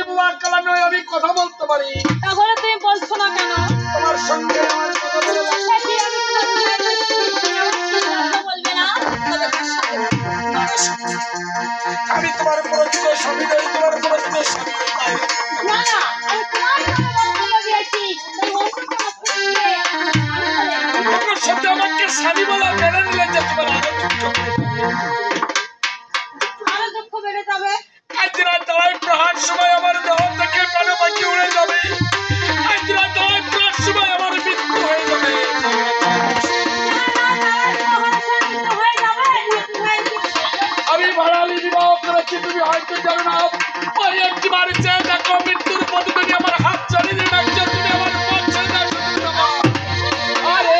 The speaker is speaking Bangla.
বাবা কালামে আমি কথা বলতে পারি। তাহলে তুমি বলছো না কেন? তোমার সঙ্গে আমার কথা বলে সাথী, আমি তোমার কথা বলবে না, তবে কার সাথে? আমি তোমার পরিচিত স্বামী নই, তোমার পরিচিত স্বামী নই। না না, আমি তোমার কথা বলতে দিয়েছি, তাই অন্য কোনো খুঁজছে আমার সাথে আমাকে স্বামী বলা মেনে নিলে যে তোমার আরো দুঃখ বেড়ে যাবে। আজ রাত আড়াই প্রহার সময় আমার দেহ থেকে প্রাণ পাখি উড়ে যাবে। আজ রাত আড়াই প্রহার সময় আমার মৃত্যু হয়ে যাবে। আমি ভাড়ালি বিবাহ করেছি, তুমি হয়তো জানো না। ওই একটি বাড়ি চেয়ে দেখো, মৃত্যুর প্রতিদিন আমার হাত চালিয়ে রাখছে, তুমি আমার পথ ছেড়ে দাও, শুধু বাবা। আরে